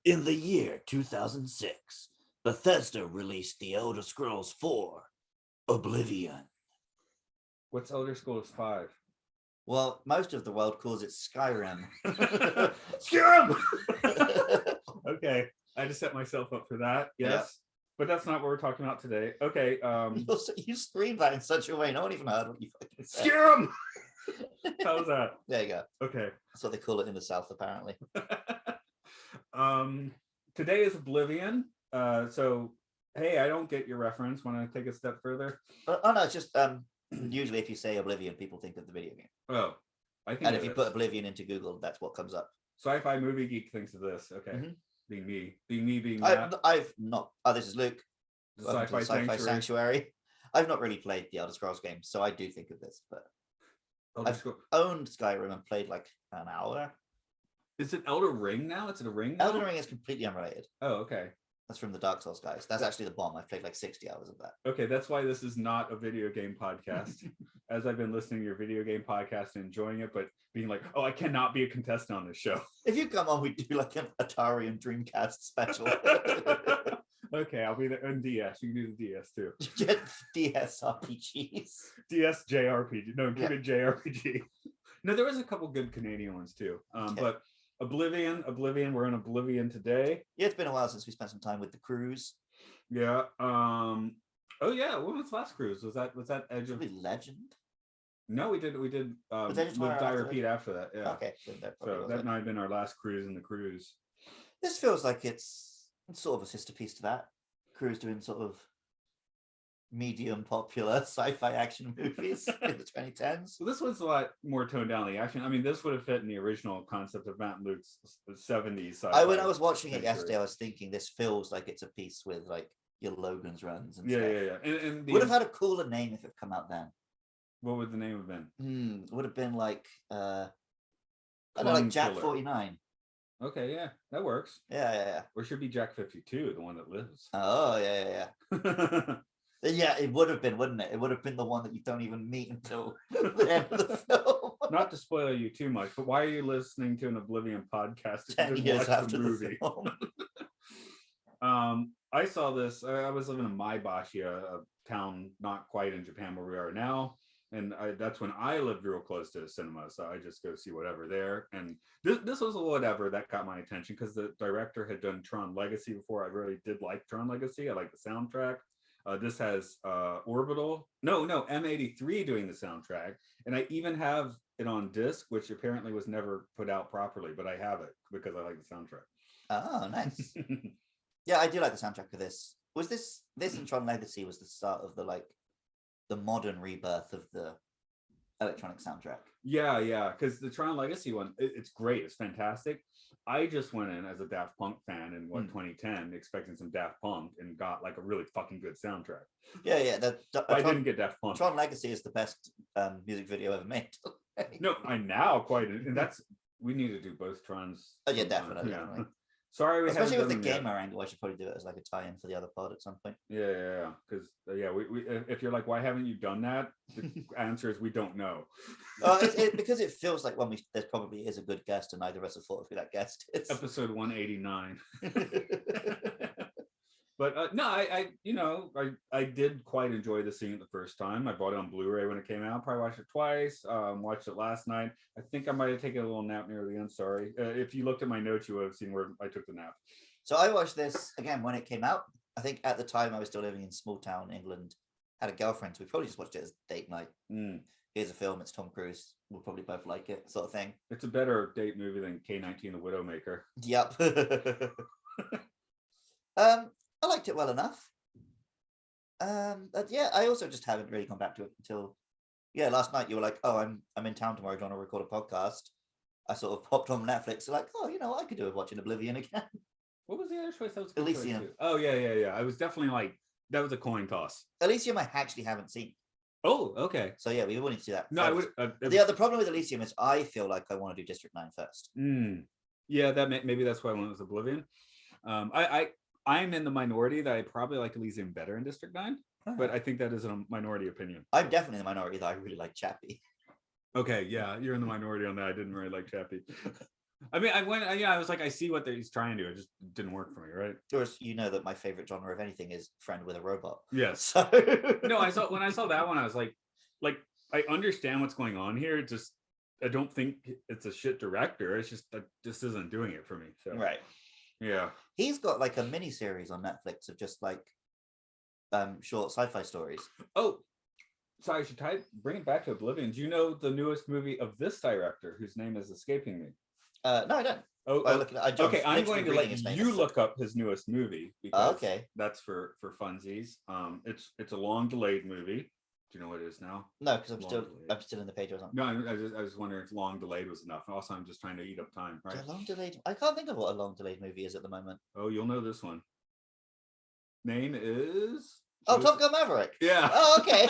In the year 2006, Bethesda released The Elder Scrolls 4, Oblivion. What's Elder Scrolls 5? Well, most of the world calls it Skyrim. Skyrim! Okay, I just set myself up for that. Yes. Yeah. But that's not what we're talking about today. Okay. You screamed that in such a way, no one even heard what you fucking said. Skyrim! How's that? There you go. Okay. That's what they call it in the South, apparently. Today is Oblivion. So, hey, I don't get your reference. Want to take a step further? Oh, no, it's just usually if you say Oblivion, people think of the video game. Oh, I think. And if you put Oblivion into Google, that's what comes up. Sci-Fi Movie Geek thinks of this. Okay. Mm-hmm. Being I've not. Oh, this is Luke. Sci-Fi Sanctuary. I've not really played the Elder Scrolls games, so I do think of this. But I've owned Skyrim and played like an hour. Is it Elder Ring now? Is it a ring now? Elden Ring is completely unrelated. Oh, okay. That's from the Dark Souls guys. That's actually the bomb. I've played like 60 hours of that. Okay, that's why this is not a video game podcast. As I've been listening to your video game podcast and enjoying it, but being like, oh, I cannot be a contestant on this show. If you come on, we do like an Atari and Dreamcast special. Okay, I'll be there on DS. You can do the DS too. DS RPGs. DS JRPG. No, give it JRPG. No, there was a couple good Canadian ones too. But Oblivion, we're in Oblivion today. Yeah, it's been a while since we spent some time with the cruise. Yeah. Oh yeah, when was the last cruise? Was that Edge of Legend? No, we did Live Die Repeat after that. Yeah. Okay. So that might have been our last cruise in the cruise. This feels like it's sort of a sister piece to that. Cruise doing sort of medium popular sci-fi action movies in the 2010s. So this was a lot more toned down the action. I mean, this would have fit in the original concept of Matt and Luke's 70s sci-fi. When I was watching it yesterday, I was thinking this feels like it's a piece with like your Logan's runs and stuff. Yeah. And would have had a cooler name if it come out then. What would the name have been? Would have been like I don't know, like Jack 49. Okay, yeah, that works. Yeah. Or should be Jack 52, the one that lives. Oh, yeah. Yeah, it would have been, wouldn't it? It would have been the one that you don't even meet until the end of the film. Not to spoil you too much, but why are you listening to an Oblivion podcast? 10 years after the movie. I saw this. I was living in Maebashi, a town not quite in Japan where we are now. And that's when I lived real close to the cinema. So I just go see whatever there. And this was a whatever that got my attention because the director had done Tron Legacy before. I really did like Tron Legacy. I like the soundtrack. This has M83 doing the soundtrack. And I even have it on disc, which apparently was never put out properly, but I have it because I like the soundtrack. Oh, nice. Yeah, I do like the soundtrack of this. Was this and Tron Legacy was the start of the modern rebirth of the electronic soundtrack? Yeah, because the Tron Legacy one, it's great. It's fantastic. I just went in as a Daft Punk fan in 2010, expecting some Daft Punk, and got like a really fucking good soundtrack. Yeah. I didn't get Daft Punk. Tron Legacy is the best music video ever made. No, I now quite, and we need to do both Trons. Oh yeah, definitely. Sorry, especially with the gamer angle, I should probably do it as like a tie-in for the other pod at some point. Yeah, because we if you're like, why haven't you done that? The answer is we don't know. Because it feels like there probably is a good guest, and neither of us have thought of who that guest is. Episode 189. But no, I did quite enjoy the scene the first time. I bought it on Blu-ray when it came out. Probably watched it twice. Watched it last night. I think I might have taken a little nap near the end. Sorry. If you looked at my notes, you would have seen where I took the nap. So I watched this again when it came out. I think at the time I was still living in small town England. Had a girlfriend, so we probably just watched it as date night. Here's a film. It's Tom Cruise. We'll probably both like it, sort of thing. It's a better date movie than K-19: The Widowmaker. Yep. I liked it well enough. But yeah, I also just haven't really gone back to it until last night. You were like, "Oh, I'm in town tomorrow. Do you want to record a podcast?" I sort of popped on Netflix, so like, "Oh, I could do with watching Oblivion again." What was the other choice? That was Elysium. Oh yeah. I was definitely like, that was a coin toss. Elysium, I actually haven't seen. Oh, okay. So yeah, we will need to do that. No, I would. The problem with Elysium is I feel like I want to do District 9 first. Yeah, maybe that's why I went with Oblivion. I'm in the minority that I probably like Elysium better in District 9, but I think that is a minority opinion. I'm definitely in the minority that I really like Chappie. Okay, yeah, you're in the minority on that. I didn't really like Chappie. I mean, I was like, I see what he's trying to do. It just didn't work for me, right? Of course, you know that my favorite genre of anything is friend with a robot. Yes. So No, when I saw that one, I was like I understand what's going on here. Just I don't think it's a shit director. It's just that this isn't doing it for me. So right. yeah. He's got like a mini series on Netflix of just like short sci-fi stories. Oh, sorry, I should bring it back to Oblivion. Do you know the newest movie of this director whose name is escaping me? No, I don't. Okay, I'm going to let you look up his newest movie because okay, that's for funsies. It's a long delayed movie. Do you know what it is now? No, because I'm still in the page or something. No, I was wondering if long delayed was enough. Also, I'm just trying to eat up time. Right? Long delayed. I can't think of what a long delayed movie is at the moment. Oh, you'll know this one. Name is. Top Gun Maverick. Yeah. Oh, okay.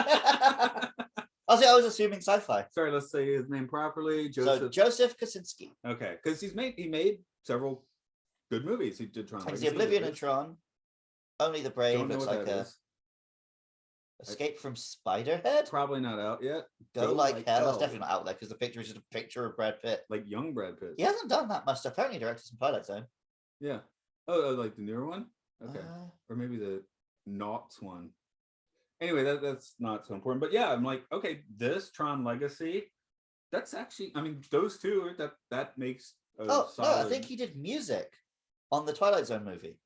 I was assuming Sci-Fi. Sorry, let's say his name properly. Joseph Kosinski. Okay, because he made several good movies. He did Tron Legacy, Oblivion and Tron. Only the Brave. Looks like a Escape from Spiderhead. Probably not out yet. Go like hell. That's definitely not out there because the picture is just a picture of Brad Pitt. Like young Brad Pitt. He hasn't done that much stuff. Apparently, he directed some Twilight Zone. Yeah. Oh, like the newer one. Okay. Or maybe the Knots one. Anyway, that's not so important. But yeah, I'm like, okay, this Tron Legacy, that's actually, I mean, those two, that makes no, I think he did music on the Twilight Zone movie.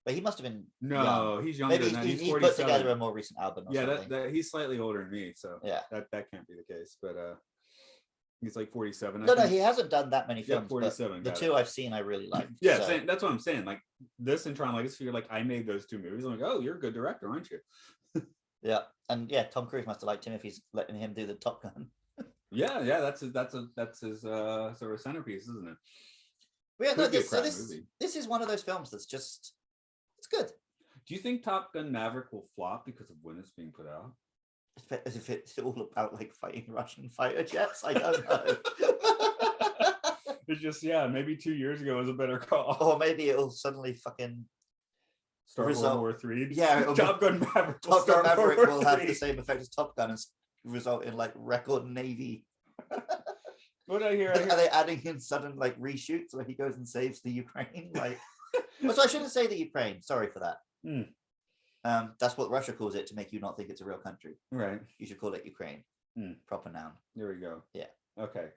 But he must have been young. He's younger than that. He's put together a more recent album or something. That he's slightly older than me, so yeah, that can't be the case. But he's like 47. No, he hasn't done that many films. Yeah, 47. The two I've seen, I really like. Yeah, so. That's what I'm saying. Like this and Tron Legacy, you're like, I made those two movies. I'm like, oh, you're a good director, aren't you? Yeah, and yeah, Tom Cruise must have liked him if he's letting him do the Top Gun. yeah, that's his sort of centerpiece, isn't it? But yeah, no, this is one of those films that's just it's good. Do you think Top Gun Maverick will flop because of when it's being put out? As if it's all about like fighting Russian fighter jets. I don't know. It's just maybe 2 years ago was a better call. Or maybe it'll suddenly fucking start World War III. Yeah, Top Gun Maverick. Top Gun Maverick will have the same effect as Top Gun and result in like record Navy. What did I hear? Are they adding in sudden like reshoots where he goes and saves the Ukraine? Like, so I shouldn't say the Ukraine. Sorry for that. That's what Russia calls it to make you not think it's a real country. Right. You should call it Ukraine. Proper noun. There we go. Yeah. Okay.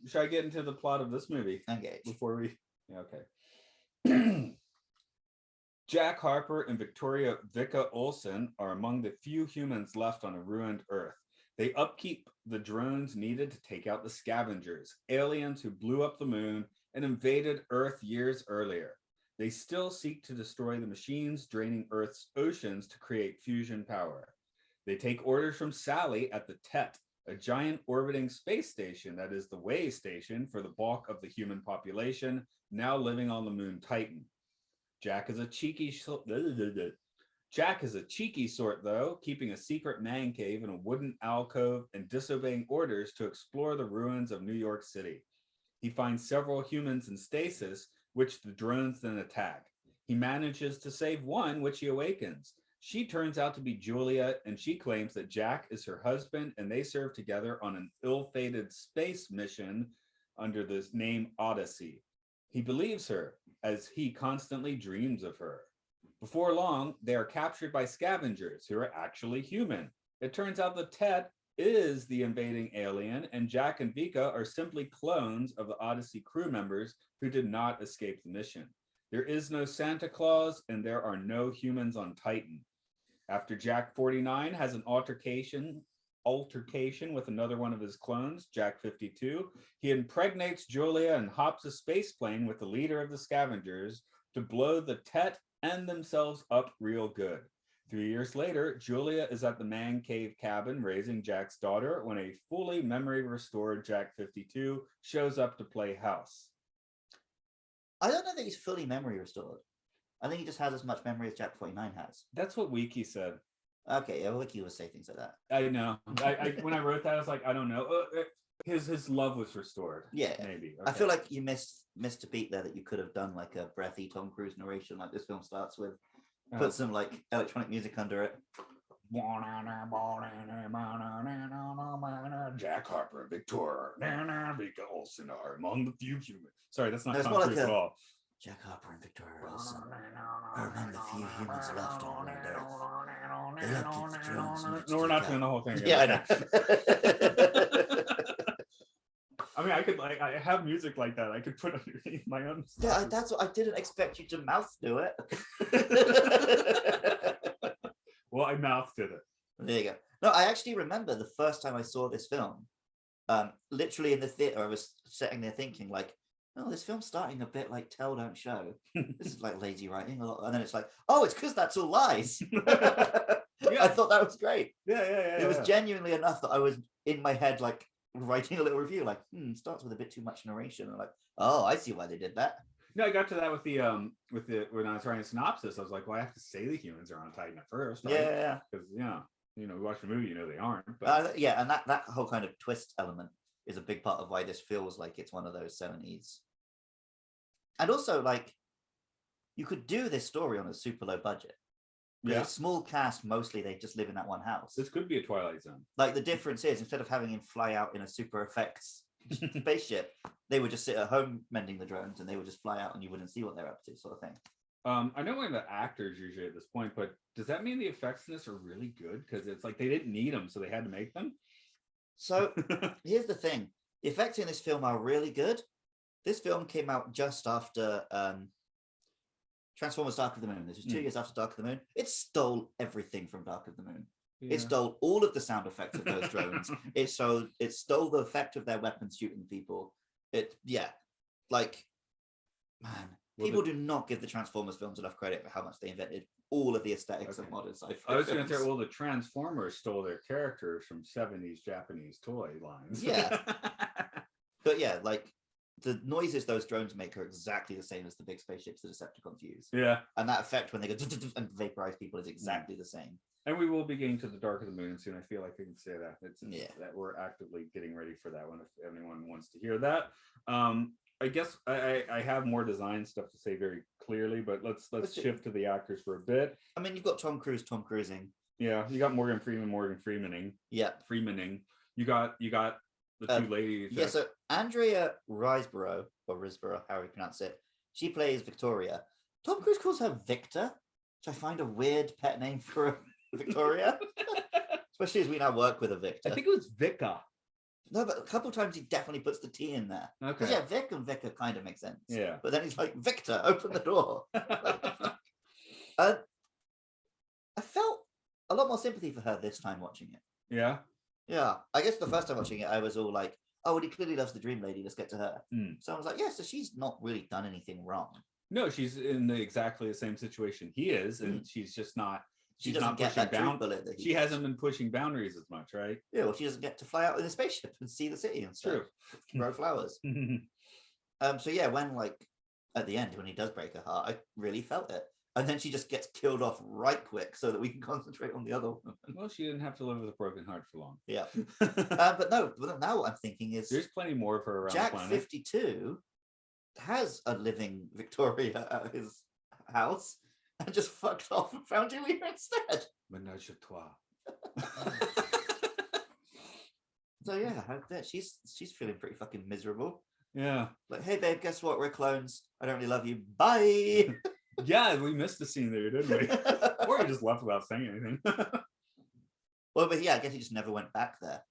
Should I get into the plot of this movie? Engage. Before we. Yeah, okay. Jack Harper and Victoria Vika Olsen are among the few humans left on a ruined Earth. They upkeep the drones needed to take out the scavengers, aliens who blew up the moon and invaded Earth years earlier. They still seek to destroy the machines draining Earth's oceans to create fusion power. They take orders from Sally at the TET, a giant orbiting space station that is the way station for the bulk of the human population now living on the moon Titan. Jack is a cheeky sort, though, keeping a secret man cave in a wooden alcove and disobeying orders to explore the ruins of New York City. He finds several humans in stasis, which the drones then attack. He manages to save one, which he awakens. She turns out to be Julia, and she claims that Jack is her husband, and they serve together on an ill-fated space mission under the name Odyssey. He believes her, as he constantly dreams of her. Before long, they are captured by scavengers who are actually human. It turns out the Tet is the invading alien, and Jack and Vika are simply clones of the Odyssey crew members who did not escape the mission. There is no Santa Claus, and there are no humans on Titan. After Jack 49 has an altercation with another one of his clones, Jack 52, he impregnates Julia and hops a space plane with the leader of the scavengers to blow the Tet and themselves up real good. 3 years later, Julia is at the man cave cabin raising Jack's daughter when a fully memory restored Jack 52 shows up to play house. I don't know that he's fully memory restored. I think he just has as much memory as Jack 49 has. That's what Wiki said. Okay, yeah, Wiki would say things like that. I know. I when I wrote that, I was like, I don't know. His love was restored. Yeah, maybe. Okay. I feel like you missed a beat there that you could have done like a breathy Tom Cruise narration, like this film starts with. Put some like electronic music under it. Jack Harper and Victoria Olsen are among the few humans. Sorry, that's not No, it's Tom more Cruise like at all. Jack Harper and Victoria Wilson are among the few humans left on planet Earth. They help keep the drones. No, we're not doing the whole thing again. Yeah, I Okay. know. I mean, I have music like that. I could put underneath my own stuff. Yeah, that's what I didn't expect you to mouth do it. Well, I mouthed it. There you go. No, I actually remember the first time I saw this film. Literally in the theater, I was sitting there thinking, like, oh, this film's starting a bit like Tell Don't Show. This is like lazy writing a lot, and then it's like, oh, it's because that's all lies. I thought that was great. Yeah. It was genuinely enough that I was in my head, like, writing a little review, like, starts with a bit too much narration. And like, oh, I see why they did that. No, I got to that with the when I was writing a synopsis, I was like, well, I have to say the humans are on Titan at first, right? Yeah. Because we watch the movie, they aren't. But Yeah, and that whole kind of twist element is a big part of why this feels like it's one of those 70s. And also, like, you could do this story on a super low budget. Yeah, a small cast, mostly they just live in that one house. This could be a Twilight Zone. Like, the difference is, instead of having him fly out in a super effects spaceship, they would just sit at home mending the drones, and they would just fly out and you wouldn't see what they're up to, sort of thing. I know one of the actors usually at this point, but does that mean the effects in this are really good? Because it's like they didn't need them, so they had to make them. So here's the thing. The effects in this film are really good. This film came out just after Transformers Dark of the Moon. This was 2 years after Dark of the Moon. It stole everything from Dark of the Moon. Yeah. It stole all of the sound effects of those drones. It stole the effect of their weapons shooting people. People do not give the Transformers films enough credit for how much they invented all of the aesthetics of modern sci-fi. I was going to say, well, the Transformers stole their characters from 70s Japanese toy lines. Yeah. But yeah, like, the noises those drones make are exactly the same as the big spaceships the Decepticons use. Yeah. And that effect when they go and vaporize people is exactly the same. And we will be getting to the Dark of the Moon soon. I feel like I can say that. That we're actively getting ready for that one if anyone wants to hear that. I guess I have more design stuff to say very clearly, but let's shift to the actors for a bit. I mean, you've got Tom Cruising. Yeah, you got Morgan Freemaning. Yeah. Freemaning. You got the two ladies. Yeah, so Andrea Riseborough, or Risborough, however you pronounce it, she plays Victoria. Tom Cruise calls her Victor, which I find a weird pet name for Victoria. Especially as we now work with a Victor. I think it was Vika. No, but a couple of times he definitely puts the T in there. Okay. Yeah, Vic and Vicar kind of make sense. Yeah. But then he's like, Victor, open the door. I felt a lot more sympathy for her this time watching it. Yeah. Yeah. I guess the first time watching it, I was all like, oh, well, he clearly loves the Dream Lady. Let's get to her. So I was like, yeah, so she's not really done anything wrong. No, she's in exactly the same situation he is, and she's just not. She's not pushing boundaries. She hasn't been pushing boundaries as much, right? Yeah, well, she doesn't get to fly out in a spaceship and see the city and stuff. True. Grow flowers. So yeah, when, like, at the end, when he does break her heart, I really felt it. And then she just gets killed off right quick so that we can concentrate on the other woman. Well, she didn't have to live with a broken heart for long. Yeah. But now what I'm thinking is there's plenty more of her around Jack the planet. 52 has a living Victoria at his house and just fucked off and found Julia instead. Menage a trois. So yeah, she's feeling pretty fucking miserable. Yeah. Like, hey babe, guess what? We're clones. I don't really love you. Bye. Yeah, we missed the scene there, didn't we? Or he just left without saying anything. Well, but yeah, I guess he just never went back there.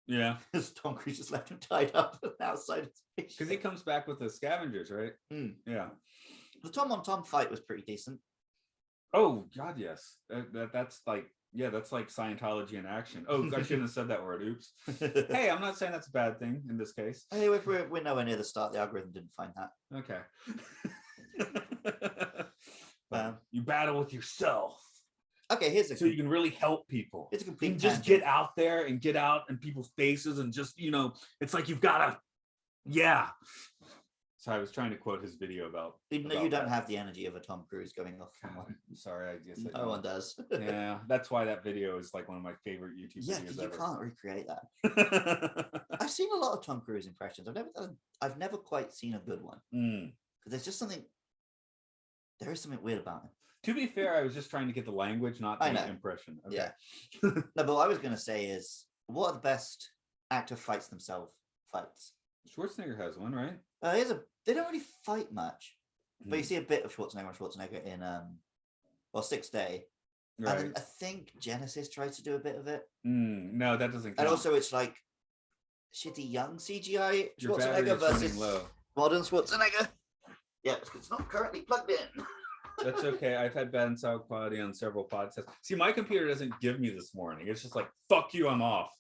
Yeah. Because Tom Cruise just left him tied up outside his spaceship. Because he comes back with the scavengers, right? Yeah. The Tom on Tom fight was pretty decent. Oh God, yes. That's like Scientology in action. Oh, I shouldn't have said that word. Oops. Hey, I'm not saying that's a bad thing in this case. Hey, we're nowhere near the start. The algorithm didn't find that. Okay. You battle with yourself. Okay, so you can really help people. It's a complete. You can just get out there and get out in people's faces and just, it's like you've got to. Yeah. So I was trying to quote his video about. You don't have the energy of a Tom Cruise going off. Sorry, I guess no one does. Yeah, that's why that video is like one of my favorite YouTube videos ever. You can't recreate that. I've seen a lot of Tom Cruise impressions. I've never quite seen a good one. Because there's just something. There is something weird about him. To be fair, I was just trying to get the language, not I the know. impression. Okay. Yeah. No, but what I was going to say is, what are the best actor fights themselves fights? Schwarzenegger has one, right? They don't really fight much, but you see a bit of Schwarzenegger in Sixth Day. Right. And then I think Genesis tries to do a bit of it. No, that doesn't count. And also it's like shitty young CGI Your battery Schwarzenegger is running versus low. modern Schwarzenegger. Yeah, it's not currently plugged in. That's okay. I've had bad sound quality on several podcasts. See, my computer doesn't give me this morning. It's just like, fuck you, I'm off.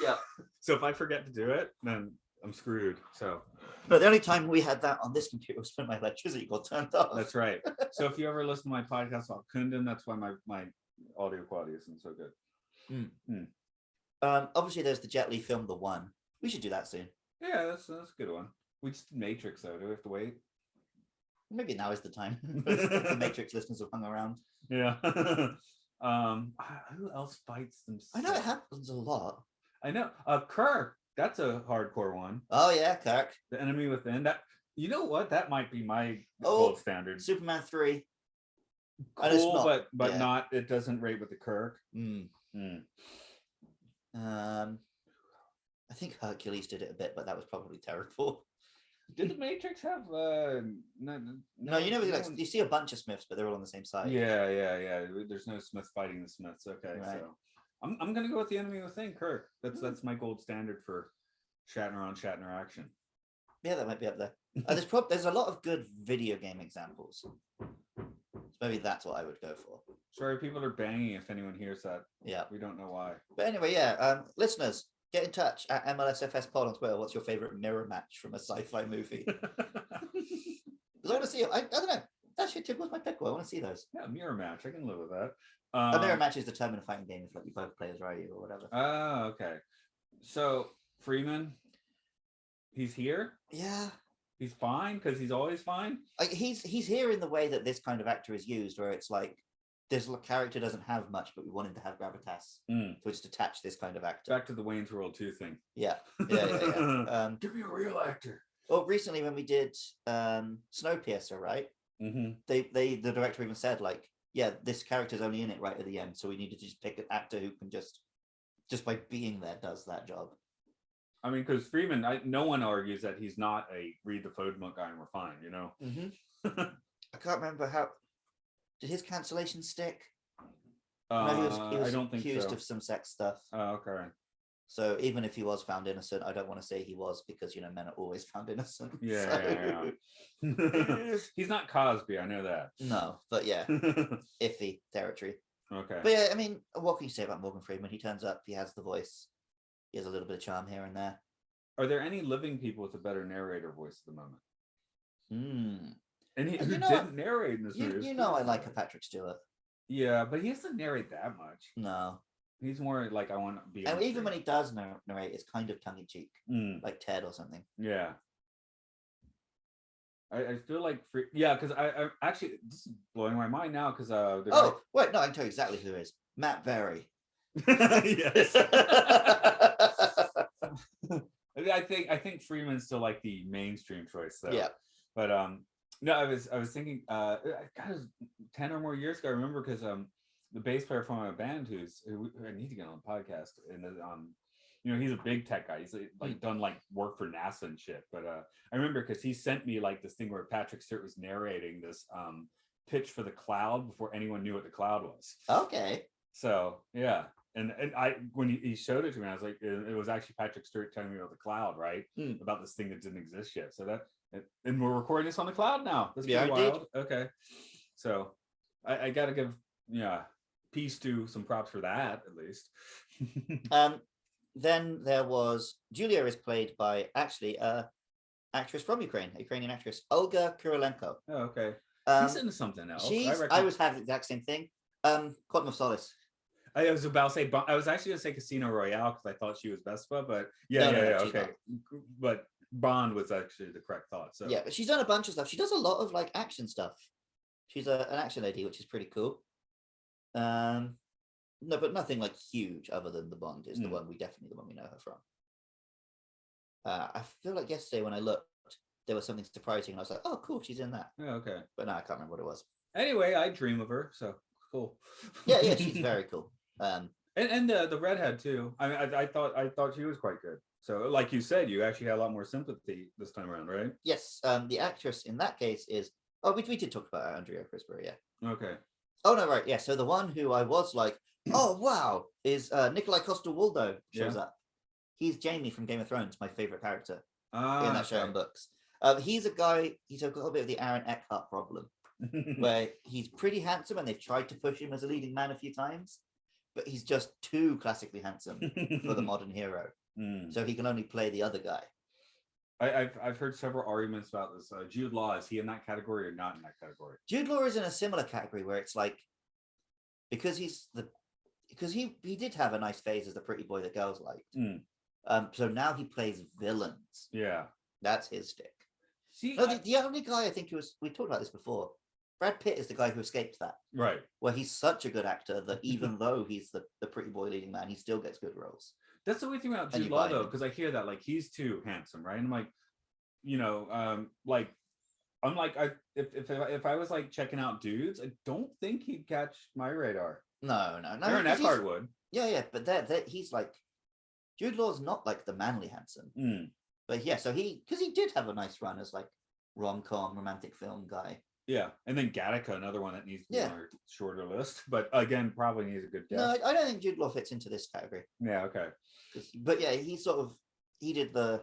Yeah. So if I forget to do it, then I'm screwed. So But the only time we had that on this computer was when my electricity got turned off. that's right. So if you ever listen to my podcast about Kundun, that's why my audio quality isn't so good. Obviously there's the Jet Li film, The One. We should do that soon. Yeah, that's a good one. We just did Matrix though. Do we have to wait? Maybe now is the time. The Matrix listeners have hung around. Yeah. Who else fights themselves? I know it happens a lot. I know. Kirk, that's a hardcore one. Oh yeah, Kirk. The Enemy Within. That, you know what? That might be my Oh, gold standard. Superman 3. And it's Cool, not- but yeah. not. It doesn't rate with the Kirk. I think Hercules did it a bit, but that was probably terrible. Did the Matrix have? No, you never you see a bunch of Smiths, but they're all on the same side. Yeah. There's no Smith fighting the Smiths. Okay, Right. so I'm gonna go with the Enemy Within, Kirk. That's my gold standard for Shatner on Shatner action. Yeah, that might be up there. There's a lot of good video game examples. So maybe that's what I would go for. Sorry, people are banging. If anyone hears that, Yeah. we don't know why. But anyway, listeners, get in touch at MLSFS Pod on Twitter. What's your favorite mirror match from a sci-fi movie? Because I want to see it. I don't know. That shit tickles my pickle. I want to see those. Yeah, mirror match. I can live with that. A mirror match is determined a fighting game if like you both play as Ryu or whatever. Oh, okay. So Freeman, he's here. Yeah. He's fine because he's always fine. Like he's here in the way that this kind of actor is used, where it's like this character doesn't have much, but we want him to have gravitas. So we just attach this kind of actor. Back to the Wayne's World 2 thing. Yeah. Give me a real actor. Well, recently when we did Snowpiercer, right? The director even said like, yeah, this character's only in it right at the end, so we needed to just pick an actor who can just by being there does that job. I mean, because Freeman, no one argues that he's not a read the phone book guy and we're fine, you know? I can't remember how. Did his cancellation stick? No, he was I don't think accused so. of some sex stuff. Oh, okay. So even if he was found innocent, I don't want to say he was because men are always found innocent. Yeah. He's not Cosby, I know that. No, but yeah, iffy territory. Okay. But yeah, I mean, what can you say about Morgan Freeman? He turns up, he has the voice, he has a little bit of charm here and there. Are there any living people with a better narrator voice at the moment? And who didn't narrate in this movie? I like a Patrick Stewart. Yeah, but he doesn't narrate that much. No. He's more like, I want to be. And even when he does narrate, it's kind of tongue in cheek, like Ted or something. Yeah. I feel like, because I actually, this is blowing my mind now because. Wait, no, I can tell you exactly who it is. Matt Berry. Yes. I think Freeman's still like the mainstream choice though. Yeah. But no, I was thinking God, it was 10 or more years ago. I remember because the bass player from my band who I need to get on the podcast, and he's a big tech guy. He's like done like work for NASA and shit. But I remember because he sent me like this thing where Patrick Stewart was narrating this pitch for the Cloud before anyone knew what the Cloud was. Okay. So yeah. And when he showed it to me, I was like, it was actually Patrick Stewart telling me about the Cloud, right? About this thing that didn't exist yet. So and we're recording this on the Cloud now. That's pretty wild. Okay. So I got to give peace to some props for that at least. Then there was Julia is played by actually actress from Ukraine, a Ukrainian actress, Olga Kurilenko. Oh, okay. She's into something else. I was having the exact same thing. Quantum of Solace. I was about to say, I was actually going to say Casino Royale because I thought she was Vespa, but okay. But Bond was actually the correct thought. So yeah, but she's done a bunch of stuff. She does a lot of like action stuff. She's an action lady, which is pretty cool. No, but nothing like huge other than the Bond is the one we know her from. I feel like yesterday when I looked, there was something surprising, and I was like, "Oh, cool, she's in that." Yeah, okay. But no, I can't remember what it was. Anyway, I dream of her, so cool. Yeah, she's very cool. And the redhead too. I mean, I thought she was quite good. So, like you said, you actually had a lot more sympathy this time around, right? Yes, the actress in that case is. Oh, we did talk about Andrea Riseborough, yeah. Okay. Oh no, right, yeah. So the one who I was like, oh wow, is Nikolai Coster-Waldau shows up. He's Jaime from Game of Thrones, my favorite character in that show and books. He's a guy. He's got a bit of the Aaron Eckhart problem, where he's pretty handsome, and they've tried to push him as a leading man a few times, but he's just too classically handsome for the modern hero. So he can only play the other guy. I've heard several arguments about this. Jude Law, is he in that category or not in that category? Jude Law is in a similar category where it's like, because he did have a nice phase as the pretty boy that girls liked. So now he plays villains. Yeah, that's his stick. See, no, the only guy I think we talked about this before. Brad Pitt is the guy who escaped that. Right. Where he's such a good actor that even though he's the pretty boy leading man, he still gets good roles. That's the weird thing about Jude Law, though, because I hear that like he's too handsome, right? And I'm like, if I was like checking out dudes, I don't think he'd catch my radar. No. Aaron Eckhart would. Yeah, but that he's like, Jude Law's not like the manly handsome. But yeah, so he did have a nice run as like rom-com romantic film guy. Yeah, and then Gattaca, another one that needs to be on our shorter list, but again, probably needs a good guess. No, I don't think Jude Law fits into this category. Yeah, okay. But yeah, he did the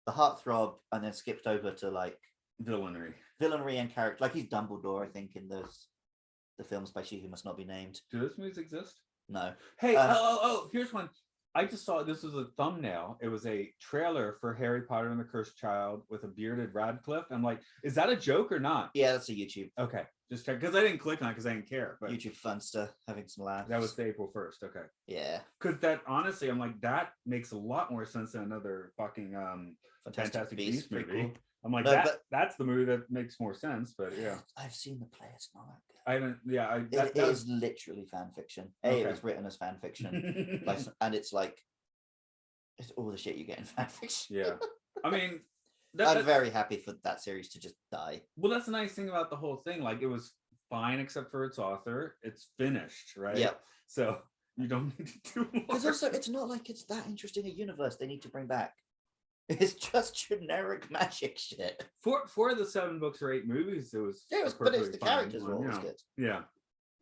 heartthrob and then skipped over to like villainry and character. Like he's Dumbledore, I think, in the films by She Who Must Not Be Named. Do those movies exist? No. Hey, here's one. I just saw this was a thumbnail. It was a trailer for Harry Potter and the Cursed Child with a bearded Radcliffe. I'm like, is that a joke or not? Yeah, that's a YouTube. Okay, just check because I didn't click on it because I didn't care. But YouTube Funster having some laughs. That was the April 1st. Okay. Yeah. Because that honestly, I'm like, that makes a lot more sense than another fucking Fantastic Beasts movie. Cool. I'm like, that's the movie that makes more sense. But yeah, I've seen the play. It's not that good. I haven't. Yeah, it is literally fan fiction. It was written as fan fiction, and it's like it's all the shit you get in fan fiction. Yeah, I mean, I'm very happy for that series to just die. Well, that's the nice thing about the whole thing. Like, it was fine except for its author. It's finished, right? Yep. So you don't need to do more. Because also, it's not like it's that interesting a universe they need to bring back. It's just generic magic shit. For the 7 books or 8 movies, it was. Yeah, but it's the characters were always good. Yeah.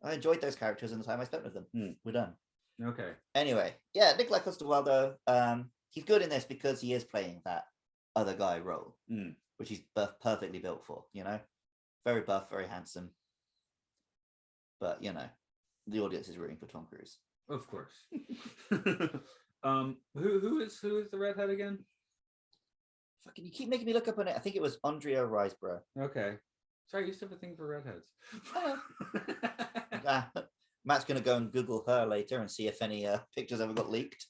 I enjoyed those characters in the time I spent with them. We're done. Okay. Anyway, yeah, Nikolai Coster-Waldau, he's good in this because he is playing that other guy role, which he's perfectly built for, you know? Very buff, very handsome. But, you know, the audience is rooting for Tom Cruise. Of course. Who is the redhead again? Fucking, you keep making me look up on it. I think it was Andrea Riseborough. Okay. Sorry, I used to have a thing for redheads. Matt's going to go and Google her later and see if any pictures ever got leaked.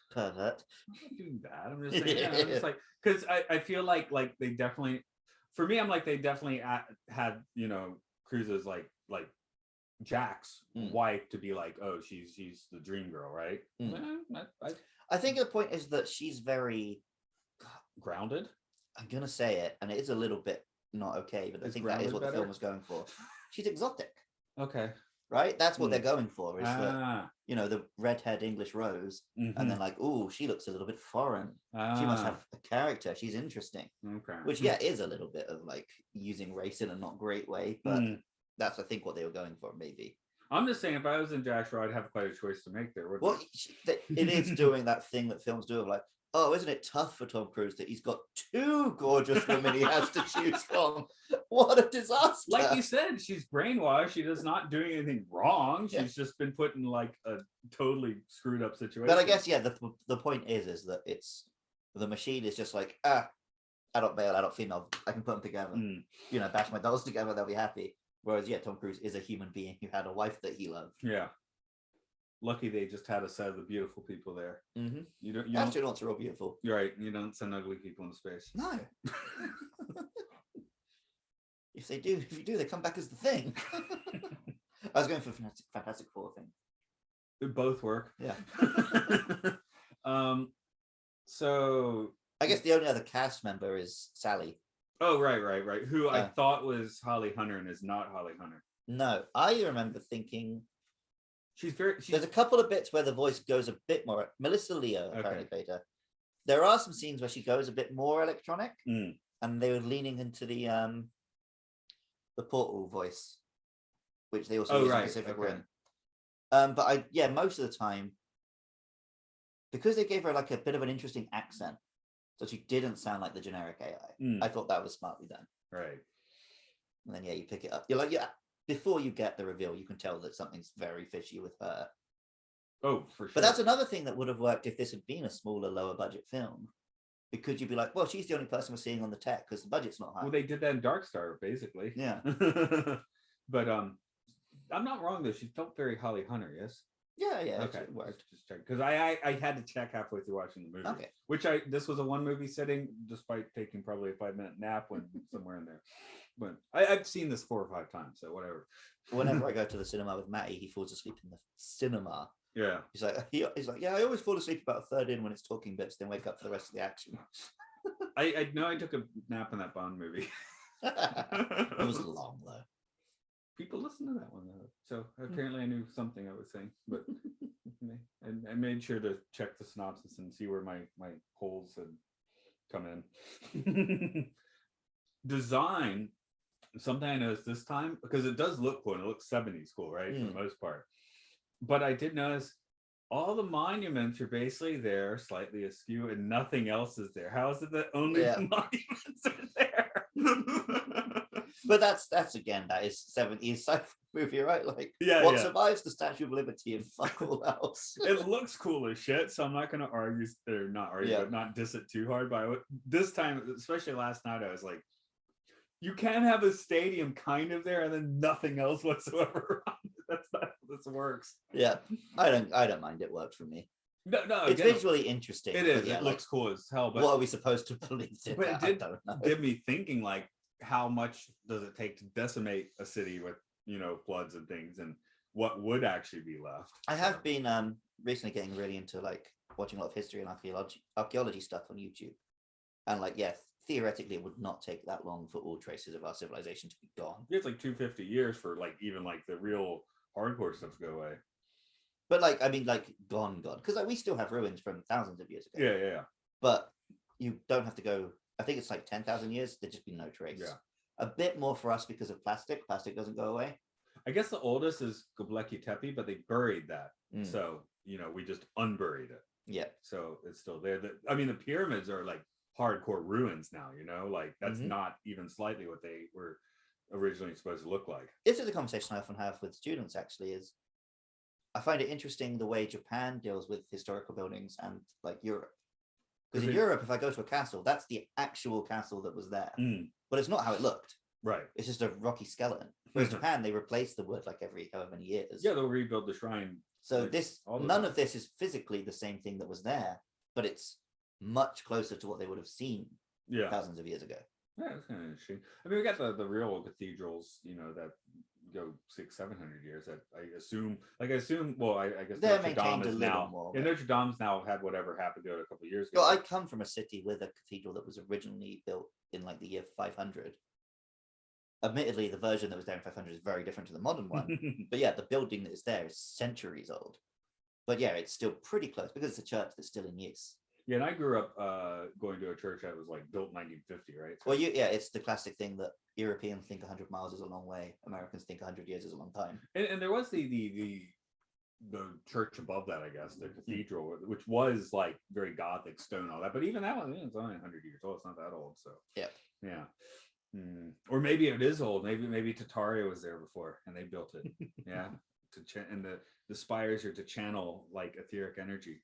Pervert. I'm not doing that. I'm just saying, I'm just like, because I feel like they definitely, for me, I'm like, they definitely had, you know, Cruise's like Jack's wife to be like, oh, she's the dream girl, right? I think the point is that she's very grounded. I'm going to say it, and it is a little bit not okay, but I think that is what the film was going for. She's exotic. Okay. Right? That's what they're going for, is that, you know, the redhead English rose, and then like, oh, she looks a little bit foreign. She must have a character. She's interesting. Okay. Which, yeah, is a little bit of like using race in a not great way, but that's, I think, what they were going for, maybe. I'm just saying, if I was in Jack's role, I'd have quite a choice to make there. Well, it is doing that thing that films do of like, oh, isn't it tough for Tom Cruise that he's got 2 gorgeous women he has to choose from? What a disaster. Like you said, she's brainwashed. She does not do anything wrong. She's just been put in like a totally screwed up situation. But I guess, yeah, the point is that it's, the machine is just like, adult male, adult female, I can put them together. You know, bash my dolls together, they'll be happy. Whereas, yeah, Tom Cruise is a human being who had a wife that he loved. Yeah. Lucky they just had a set of the beautiful people there. You don't. Astronauts are all beautiful. You're right. You don't send ugly people into space. No. If you do, they come back as the Thing. I was going for Fantastic Four thing. They both work. Yeah. So I guess the only other cast member is Sally Oh, right. Who I Uh, thought was Holly Hunter and is not Holly Hunter. No, I remember thinking She's there's a couple of bits where the voice goes a bit more. Melissa Leo apparently Okay. played her. There are some scenes where she goes a bit more electronic, Mm. and they were leaning into the portal voice, which they also use in Pacific Rim. But most of the time, because they gave her like a bit of an interesting accent, so she didn't sound like the generic AI. I thought that was smartly done. Right. And then you pick it up. You're like, before you get the reveal, you can tell that something's very fishy with her. Oh, for sure. But that's another thing that would have worked if this had been a smaller, lower budget film. Because you'd be like, well, she's the only person we're seeing on the tech because the budget's not high. Well, they did that in Dark Star, basically. Yeah. But I'm not wrong though. She felt very Holly Hunter, yes. Yeah. Okay. It worked. Just check because I had to check halfway through watching the movie. Okay. Which this was a one movie sitting, despite taking probably a 5-minute nap when somewhere in there. But I've seen this 4 or 5 times, so whatever. Whenever I go to the cinema with Matty, he falls asleep in the cinema. Yeah. He's like, yeah, I always fall asleep about a third in when it's talking bits, then wake up for the rest of the action. I know I took a nap in that Bond movie. It was long though. People listen to that one though, so apparently I knew something I was saying, but and I made sure to check the synopsis and see where my holes had come in. Design, something I noticed this time, because it does look cool and it looks 70s cool, right, for the most part. But I did notice all the monuments are basically there, slightly askew, and nothing else is there. How is it that only the monuments are there? But that's again, that is 70s sci-fi movie, right? Like, survives the Statue of Liberty and fuck all else. It looks cool as shit, so I'm not going to argue, or not argue, but not diss it too hard. But this time, especially last night, I was like, you can have a stadium kind of there and then nothing else whatsoever. That's not how this works. Yeah, I don't mind. It worked for me. No, it's visually interesting. It is. It looks cool as hell. But what are we supposed to believe in? But it did get me thinking, like, how much does it take to decimate a city with, floods and things, and what would actually be left? I have been recently getting really into like watching a lot of history and archaeology stuff on YouTube, and like, theoretically it would not take that long for all traces of our civilization to be gone. It's like 250 years for like even like the real hardcore stuff to go away. But like, I mean, like gone, because like we still have ruins from thousands of years ago. Yeah. But you don't have to go. I think it's like 10,000 years. There'd just be no trace. Yeah. A bit more for us because of plastic. Plastic doesn't go away. I guess the oldest is Göbekli Tepe, but they buried that. So, we just unburied it. Yeah. So it's still there. The pyramids are like hardcore ruins now, like that's not even slightly what they were originally supposed to look like. This is a conversation I often have with students, actually, is I find it interesting the way Japan deals with historical buildings and like Europe. Because in Europe, if I go to a castle, that's the actual castle that was there. But it's not how it looked. Right. It's just a rocky skeleton. Whereas Japan, they replace the wood like every however many years. Yeah, they'll rebuild the shrine. So none of this is physically the same thing that was there, but it's much closer to what they would have seen thousands of years ago. Yeah, that's kind of interesting. I mean, we got the real cathedrals, that go 600-700 years. That I assume. Well, I guess they're Notre Dame is now. More, yeah, Notre Dame's now had whatever happened to it a couple of years ago. Well, I come from a city with a cathedral that was originally built in like the year 500. Admittedly, the version that was there in 500 is very different to the modern one. But yeah, the building that is there is centuries old. But yeah, it's still pretty close because it's a church that's still in use. Yeah, and I grew up going to a church that was like built in 1950, right? So, well, it's the classic thing that Europeans think 100 miles is a long way. Americans think 100 years is a long time. And there was the church above that, I guess, the cathedral, which was like very Gothic stone, all that. But even that one, it's only 100 years old. It's not that old. So yeah. Or maybe it is old. Maybe Tartaria was there before and they built it. Yeah, and the spires are to channel like etheric energy.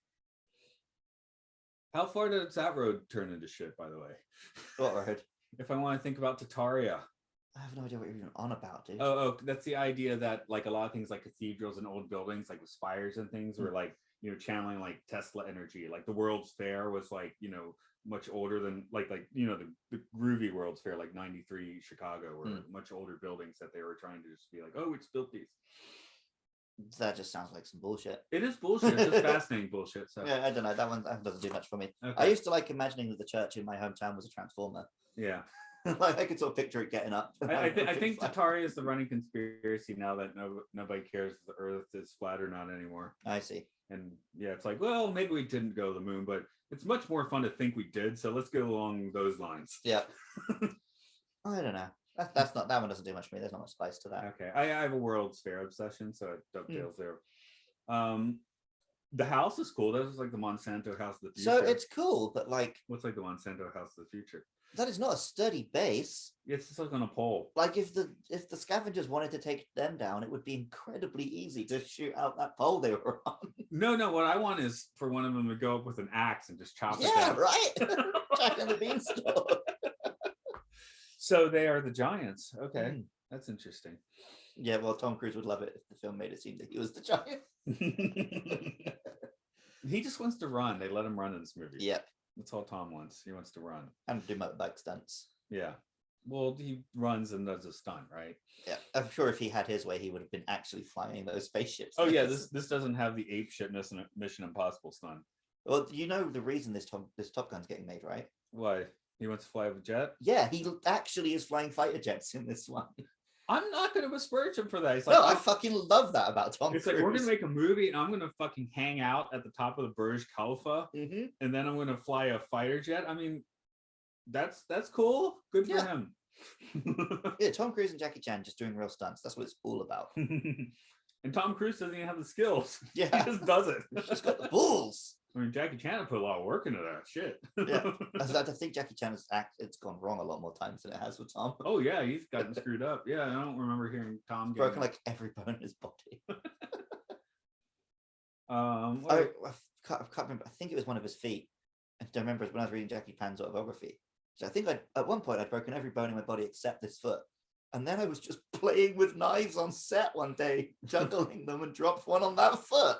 How far does that road turn into shit, by the way? What road? If I want to think about Tartaria. I have no idea what you're even on about, dude. Oh, that's the idea that like a lot of things like cathedrals and old buildings, like with spires and things, were like, channeling like Tesla energy. Like the World's Fair was like, much older than like the groovy World's Fair, like 93 Chicago, were much older buildings that they were trying to just be like, oh, it's built these. That just sounds like some bullshit. It is bullshit. It's just fascinating bullshit. So yeah, I don't know. That one doesn't do much for me. Okay. I used to like imagining that the church in my hometown was a transformer. Yeah. Like I could sort of picture it getting up. I think Tatari is the running conspiracy now that nobody cares if the Earth is flat or not anymore. I see. And yeah, it's like, well, maybe we didn't go to the moon, but it's much more fun to think we did. So let's go along those lines. Yeah. I don't know. That's not, that one doesn't do much for me. There's not much spice to that. Okay, I have a World's Fair obsession, so it dovetails there. The house is cool. That's like the Monsanto house of the future. So it's cool, but like, what's like the Monsanto house of the future? that is not a sturdy base. It's just like on a pole. Like if the scavengers wanted to take them down, it would be incredibly easy to shoot out that pole they were on. No, what I want is for one of them to go up with an axe and just chop it Yeah, down. right. Jack and the Beanstalk. So they are the giants. Okay, that's interesting. Yeah, well, Tom Cruise would love it if the film made it seem that he was the giant. He just wants to run. They let him run in this movie. Yep. That's all Tom wants. He wants to run. And do motorbike stunts. Yeah. Well, he runs and does a stunt, right? Yeah, I'm sure if he had his way, he would have been actually flying those spaceships. Oh yeah, this doesn't have the ape shit Mission Impossible stunt. Well, you know the reason this Top Gun's getting made, right? Why? He wants to fly with a jet? Yeah, he actually is flying fighter jets in this one. I'm not going to asperge him for that. He's like, No, I fucking love that about Tom Cruise. It's like, we're going to make a movie and I'm going to fucking hang out at the top of the Burj Khalifa and then I'm going to fly a fighter jet. I mean, that's cool. Good for him. Yeah, Tom Cruise and Jackie Chan just doing real stunts. That's what it's all about. And Tom Cruise doesn't even have the skills. Yeah. He just does it. He's just got the balls. I mean, Jackie Chan put a lot of work into that shit. Yeah. I think Jackie Chan it's gone wrong a lot more times than it has with Tom. Oh yeah, he's gotten screwed up. Yeah, I don't remember hearing Tom broken like every bone in his body. I can't remember. I think it was one of his feet. I don't remember when I was reading Jackie Chan's autobiography. So I think at one point I'd broken every bone in my body except this foot. And then I was just playing with knives on set one day, juggling them, and dropped one on that foot.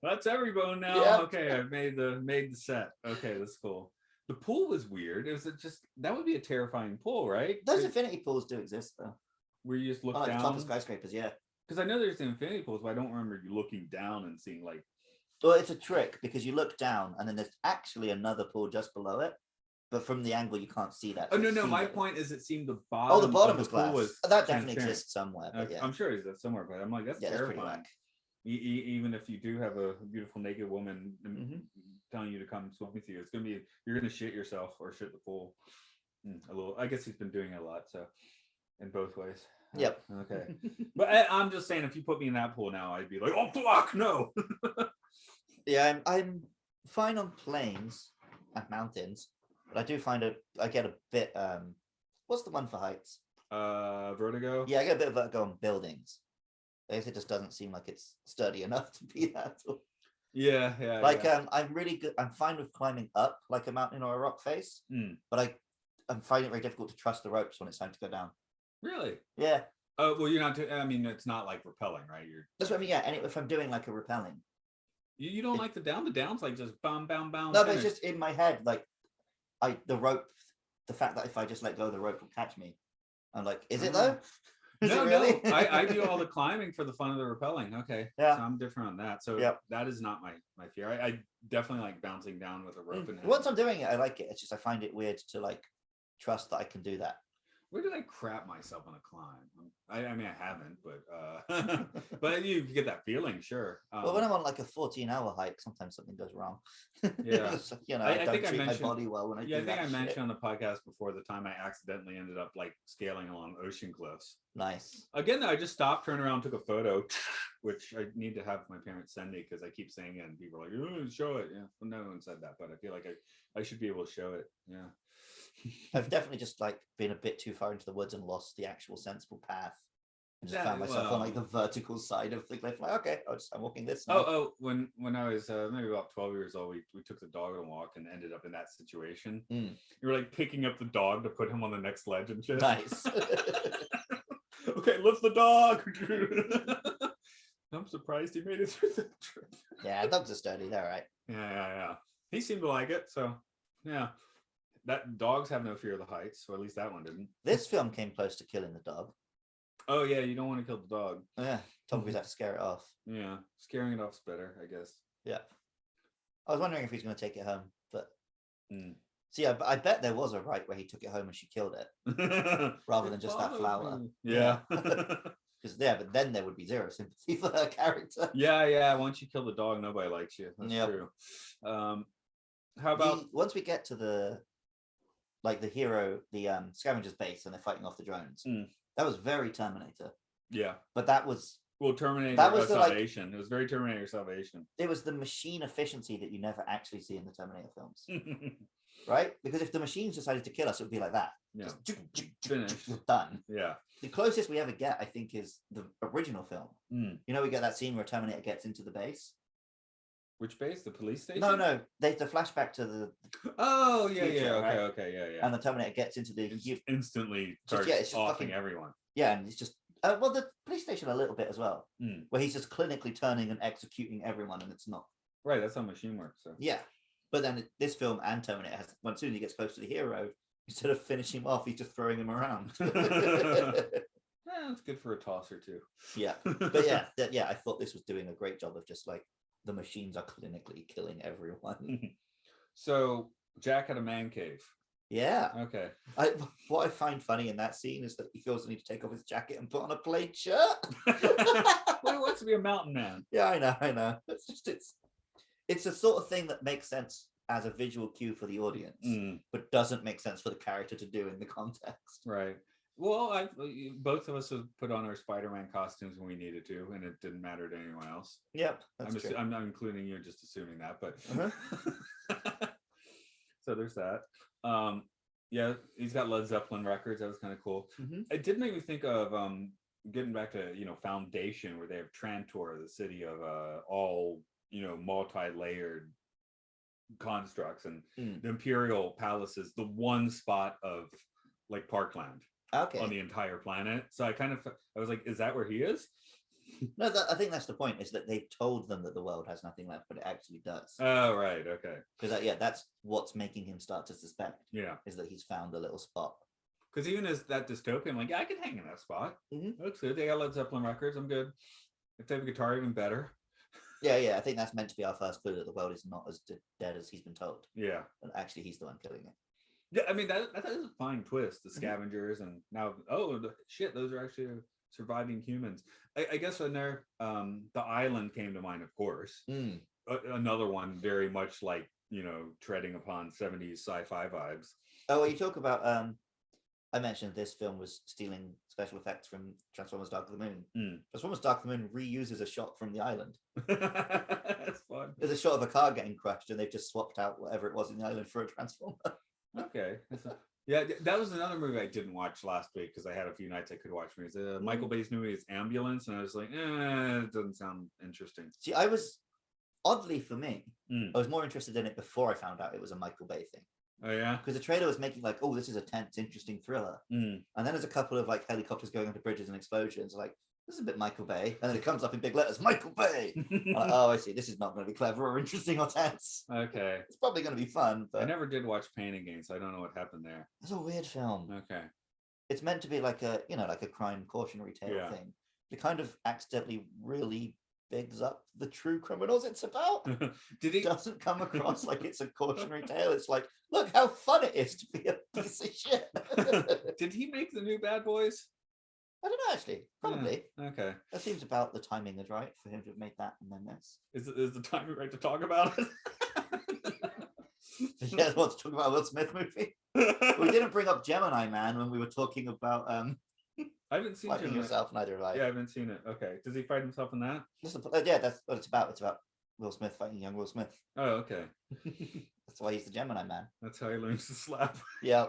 That's every bone now. Yeah. Okay, I've made the set. Okay, that's cool. The pool was weird. It was just that would be a terrifying pool, right? Those infinity pools do exist though. Where you just look like down. Top of skyscrapers, yeah. Because I know there's the infinity pools, but I don't remember you looking down and seeing like. Well, it's a trick because you look down and then there's actually another pool just below it, but from the angle you can't see that. Oh no! My point is, it seemed the bottom. Oh, the bottom of was the pool glass. was That definitely exists somewhere. But yeah, I'm sure it's somewhere, but I'm like, that's terrifying. Even if you do have a beautiful naked woman telling you to come swim with you, you're gonna shit yourself or shit the pool. A little. I guess he's been doing it a lot, so in both ways. Yep. Okay. But I'm just saying, if you put me in that pool now, I'd be like, oh fuck no. Yeah, I'm fine on plains and mountains, but I do find I get a bit. What's the one for heights? Vertigo. Yeah, I get a bit of vertigo on buildings. I guess it just doesn't seem like it's sturdy enough to be that. Yeah. Like I'm really good. I'm fine with climbing up like a mountain or a rock face, but I'm finding it very difficult to trust the ropes when it's time to go down. Really? Yeah. Oh well, you're not. I mean, it's not like rappelling, right? That's what I mean. Yeah, and if I'm doing like a rappelling, you don't like the down. The down's like just bound. No, but it's just in my head. Like the rope. The fact that if I just let go, the rope will catch me. I'm like, is it though? No, really? No. I do all the climbing for the fun of the rappelling. Okay. Yeah. So I'm different on that. So that is not my fear. I definitely like bouncing down with a rope. Once I'm doing it, I like it. It's just I find it weird to like trust that I can do that. Where did I crap myself on a climb? I mean, I haven't, but but you get that feeling, sure. Well, when I'm on like a 14-hour hike, sometimes something goes wrong. Yeah. I don't treat my body well when I do that. I think I mentioned on the podcast before the time I accidentally ended up like scaling along ocean cliffs. Nice. Again, I just stopped, turned around, took a photo, which I need to have my parents send me because I keep saying it and people are like, oh, show it. Yeah, well, no one said that, but I feel like I should be able to show it. Yeah. I've definitely just like been a bit too far into the woods and lost the actual sensible path. I just found myself on like the vertical side of the cliff. Like, okay, I'm walking this now. Oh, when I was maybe about 12 years old, we took the dog on a walk and ended up in that situation. You were like picking up the dog to put him on the next ledge and shit. Nice. Okay, lift the dog. I'm surprised he made it through the trip. Yeah, dogs are sturdy. They're all right. Yeah. He seemed to like it, so yeah. That dogs have no fear of the heights, so at least that one didn't. This film came close to killing the dog. Oh yeah, you don't want to kill the dog. Oh, yeah, Tom Cruise had to scare it off. Yeah, scaring it off's better, I guess. Yeah. I was wondering if he's going to take it home, but See, I bet there was a right where he took it home and she killed it rather than just that flower. Yeah. Because but then there would be zero sympathy for her character. Yeah. Once you kill the dog, nobody likes you. That's true. How about once we get to the hero, the scavengers base, and they're fighting off the drones? That was very Terminator. Yeah, but that was Terminator. That was Salvation. It was very Terminator Salvation. It was the machine efficiency that you never actually see in the Terminator films, right? Because if the machines decided to kill us, it would be like that. Yeah, finished. We're done. Yeah. The closest we ever get, I think, is the original film. You know, we get that scene where Terminator gets into the base. Which base? The police station? No. The flashback to the. Oh yeah, future, yeah. right? Okay, yeah. And the Terminator gets into the. Instantly starts offing everyone. Yeah, and it's just. Well, the police station a little bit as well, where he's just clinically turning and executing everyone, and it's not. Right, that's how machine works. So. Yeah, but then this film and Terminator has. As soon as he gets close to the hero, instead of finishing him off, he's just throwing him around. It's good for a toss or two. Yeah, but yeah, I thought this was doing a great job of just like the machines are clinically killing everyone. So Jack had a man cave. Yeah. Okay. What I find funny in that scene is that he feels the need to take off his jacket and put on a plaid shirt. Well, he wants to be a mountain man. Yeah, I know. It's a sort of thing that makes sense as a visual cue for the audience, but doesn't make sense for the character to do in the context. Right. Well, both of us have put on our Spider-Man costumes when we needed to, and it didn't matter to anyone else. Yep, that's true. I'm not including you, just assuming that, but so there's that. Yeah, he's got Led Zeppelin records. That was kind of cool. It did make me think of getting back to Foundation, where they have Trantor, the city of all multi-layered constructs, and the Imperial Palace is the one spot of like parkland on the entire planet. So I was like, is that where he is? No, I think that's the point, is that they've told them that the world has nothing left, but it actually does. Oh, right. Okay. Because that's what's making him start to suspect. Yeah. Is that he's found a little spot. Because even as that dystopian, like, I could hang in that spot. Looks good. They got Led Zeppelin records. I'm good. If they have a guitar, even better. Yeah. I think that's meant to be our first clue that the world is not as dead as he's been told. Yeah. And actually, he's the one killing it. Yeah, I mean, that is a fine twist. The scavengers, and now, those are actually surviving humans. I guess when they're the island came to mind, of course. Another one very much like treading upon 70s sci-fi vibes. Oh, well, you talk about I mentioned this film was stealing special effects from Transformers Dark of the Moon. Transformers Dark of the Moon reuses a shot from the island. That's fun. There's a shot of a car getting crushed, and they've just swapped out whatever it was in the island for a transformer. Okay. Yeah, that was another movie I didn't watch last week because I had a few nights I could watch movies. Michael Bay's movie is Ambulance, and I was like, it doesn't sound interesting. See, I was, oddly for me, I was more interested in it before I found out it was a Michael Bay thing. Oh, yeah? Because the trailer was making like, this is a tense, interesting thriller. And then there's a couple of like helicopters going onto bridges and explosions. Like, this is a bit Michael Bay. And then it comes up in big letters, Michael Bay. Like, I see. This is not going to be clever or interesting or tense. Okay. It's probably going to be fun. But I never did watch Pain Again, so I don't know what happened there. It's a weird film. Okay. It's meant to be like a crime cautionary tale thing. It kind of accidentally really bigs up the true criminals it's about. It doesn't come across like it's a cautionary tale. It's like, look how fun it is to be a piece of shit. Did he make the new Bad Boys? I don't know, actually. Probably. Yeah, okay. That seems about the timing is right for him to have made that and then this. Is the timing right to talk about it? Yeah, want to talk about a Will Smith movie? We didn't bring up Gemini Man when we were talking about I haven't seen fighting yourself, neither have I. Yeah, I haven't seen it. Okay. Does he fight himself in that? Yeah, that's what it's about. It's about Will Smith fighting young Will Smith. Oh, okay. That's why he's the Gemini Man. That's how he learns to slap. Yeah.